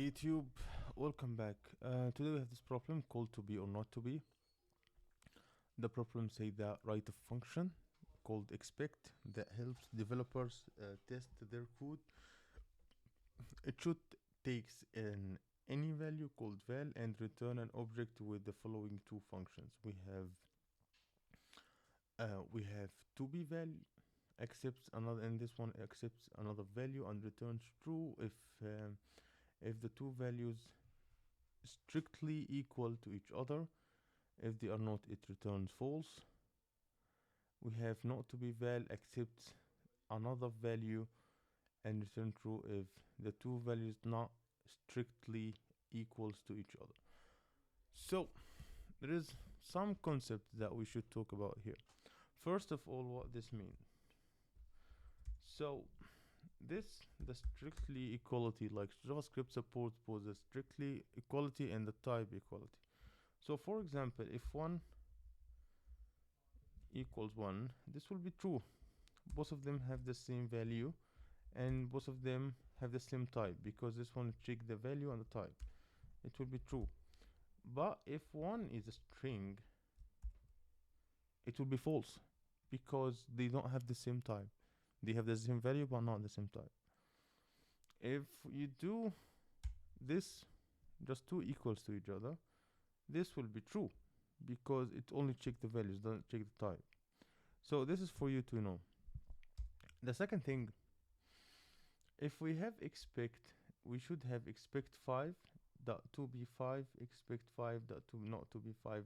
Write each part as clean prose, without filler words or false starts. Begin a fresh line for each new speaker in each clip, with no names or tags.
YouTube, welcome back. Today we have this problem called to be or not to be. The problem say that write a function called expect that helps developers test their code. It should takes any value called val and return an object with the following two functions. We have to be val accepts another, and this one accepts another value and returns true if the two values strictly equal to each other. If they are not, it returns false. We have not to be val accepts another value and return true if the two values not strictly equals to each other. So there is some concept that we should talk about here. First of all, what this means. So the strictly equality, like JavaScript supports both the strictly equality and the type equality. So for example, if 1 equals 1, this will be true. Both of them have the same value and both of them have the same type, because this one check the value and the type. It will be true. But if 1 is a string, it will be false, because they don't have the same type. They have the same value but not the same type. If you do this, just 2 equals to each other, this will be true, because it only check the values, doesn't check the type. So this is for you to know. The second thing, if we have expect, we should have expect 5 dot to be 5, expect 5 dot to not to be 5.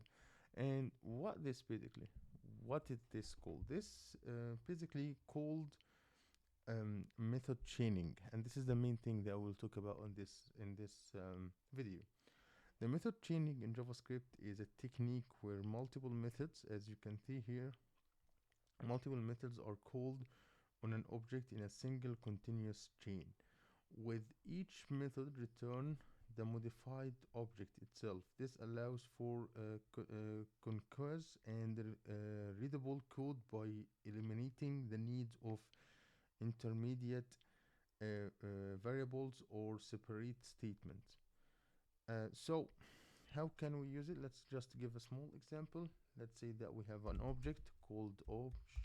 And what is this called? This basically called method chaining, and this is the main thing that we'll talk about in this video. The method chaining in JavaScript is a technique where multiple methods, as you can see here, multiple methods are called on an object in a single continuous chain, with each method return the modified object itself. This allows for concise and readable code by eliminating the need of intermediate variables or separate statements. So how can we use it? Let's just give a small example. Let's say that we have an object called obj,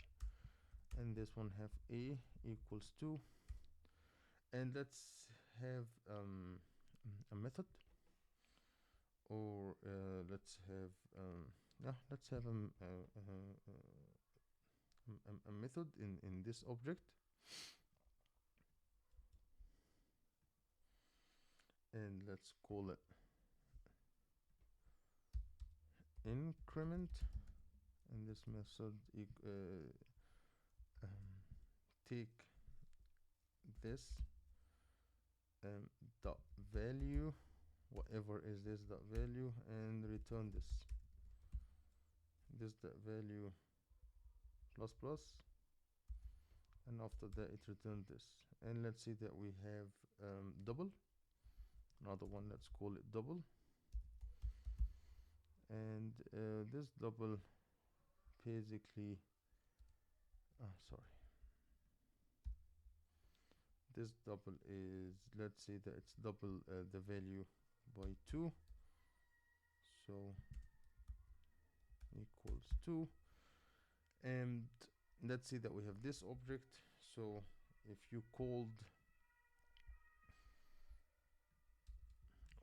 and this one have a equals 2, and let's have a method, or let's have a method in this object, and let's call it increment, and this method take this dot value, whatever is this dot value, and return this dot value plus plus, and after that it returns this. And let's see that we have double, another one, let's call it double, and this double basically this double is, let's say that it's double the value by 2, so equals 2. And let's say that we have this object, so if you called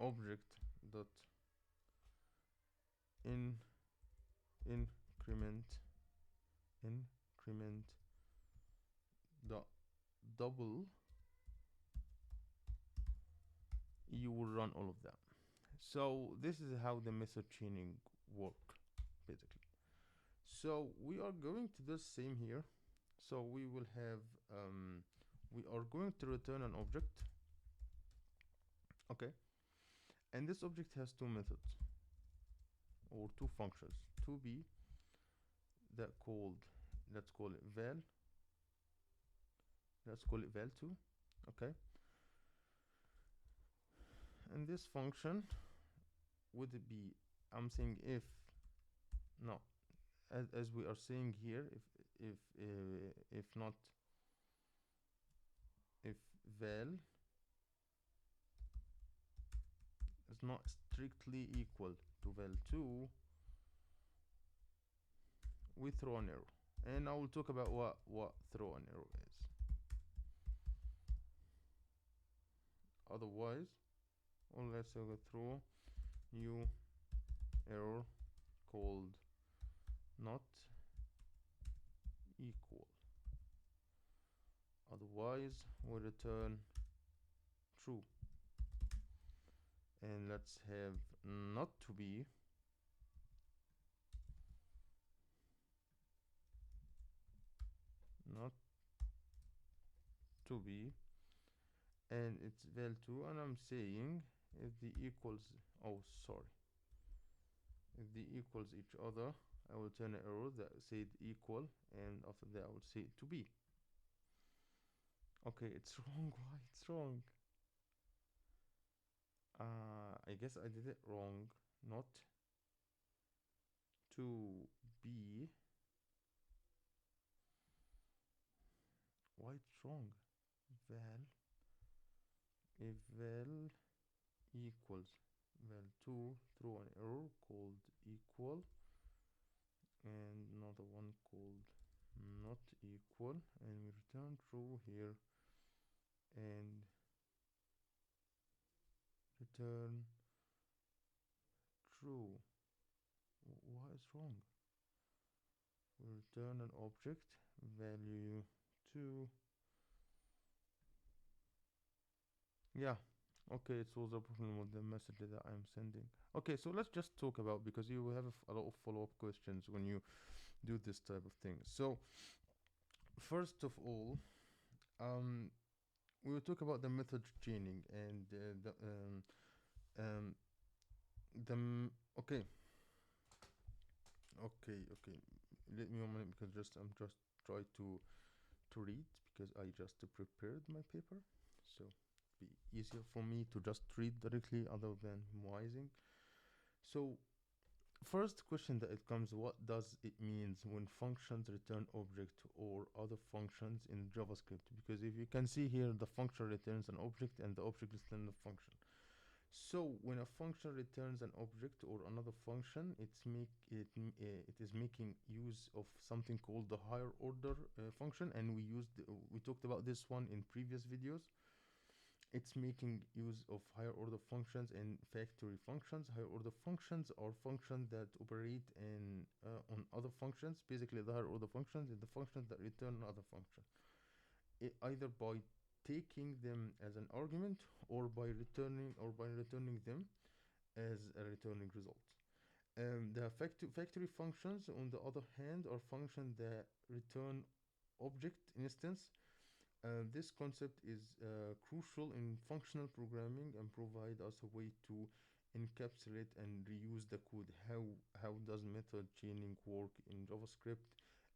object dot increment dot double, you will run all of that. So this is how the method chaining work basically. So we are going to do the same here. So we will have we are going to return an object, okay, and this object has two methods or two functions, to be that called, let's call it val, let's call it val2, okay. And this function would be, I'm saying if, no, as we are saying here, if not, if val not strictly equal to val2, we throw an error. And I will talk about what throw an error is. Otherwise, or let's say we throw new error called not equal. Otherwise, we return true. And let's have not to be not to be, and it's val2, and I'm saying if the equals, oh sorry, if the equals each other, I will turn an error that said equal, and after that I will say to be. Okay, it's wrong. Why it's wrong? I guess I did it wrong. Not to be. Why it's wrong? Val, if val equals val2, throw an error called equal, and another one called not equal, and we return true here, and return true. What is wrong? We return an object value 2. Yeah, okay, it solves the problem with the message that I'm sending. Okay, so let's just talk about, because you will have a lot of follow-up questions when you do this type of thing. So first of all, we will talk about the method chaining and okay, okay, let me a minute, because I'm just try to read, because I just prepared my paper, so be easier for me to just read directly other than memorizing. So first question that it comes, what does it means when functions return object or other functions in JavaScript? Because if you can see here, the function returns an object and the object returns a function. So when a function returns an object or another function, it is making use of something called the higher order function, and we talked about this one in previous videos. It's making use of higher order functions and factory functions. Higher order functions are functions that operate on other functions. Basically, the higher order functions is the functions that return other function, either by taking them as an argument or by returning them as a returning result. The factory functions, on the other hand, are functions that return object instance. This concept is crucial in functional programming and provide us a way to encapsulate and reuse the code. How does method chaining work in JavaScript?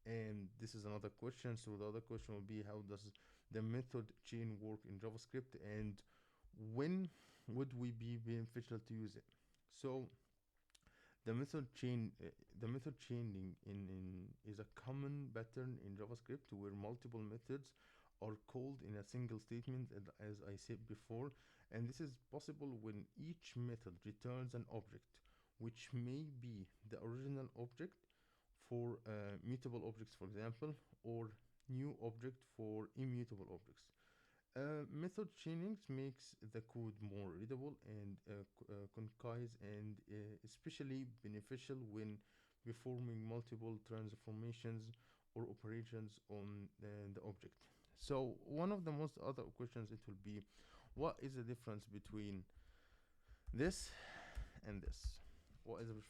And this is another question. So the other question will be, how does the method chain work in JavaScript, and when would we be beneficial to use it? So the method chaining is a common pattern in JavaScript where multiple methods are called in a single statement, as I said before, and this is possible when each method returns an object which may be the original object for mutable objects, for example, or new object for immutable objects. Method chaining makes the code more readable and concise, and especially beneficial when performing multiple transformations or operations on the object. So one of the most other questions, it will be, what is the difference between this and this? What is the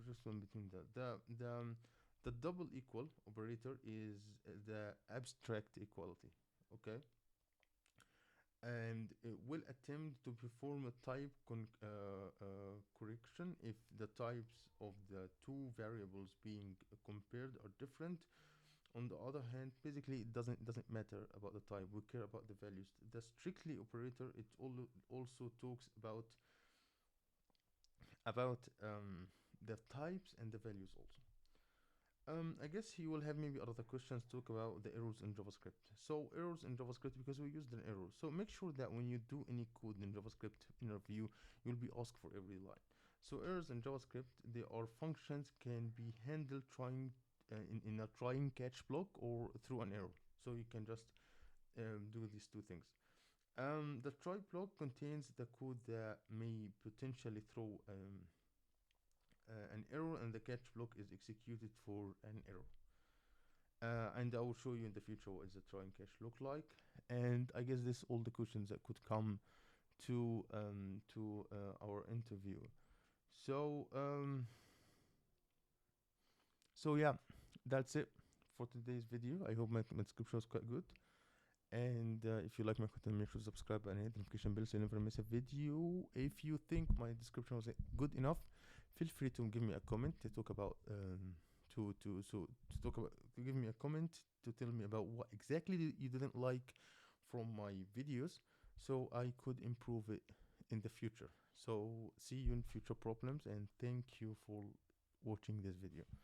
difference between the double equal operator is the abstract equality, okay? And it will attempt to perform a type correction if the types of the two variables being compared are different. On the other hand, basically it doesn't matter about the type, we care about the values. The strictly operator, it also talks about the types and the values also. I guess he will have maybe other questions to talk about the errors in JavaScript. So errors in JavaScript, because we used an error. So make sure that when you do any code in JavaScript interview, you'll be asked for every line. So errors in JavaScript, they are functions can be handled trying in a trying catch block or through an error. So you can just do these two things. The try block contains the code that may potentially throw an error, and the catch block is executed for an error. And I will show you in the future what is the try and catch look like. And I guess this all the questions that could come to our interview. So so yeah, that's it for today's video. I hope my description was quite good. And if you like my content, make sure to subscribe and hit the notification bell so you never miss a video. If you think my description was good enough, feel free to give me a comment to talk about to give me a comment to tell me about what exactly you didn't like from my videos, so I could improve it in the future. So see you in future problems, and thank you for watching this video.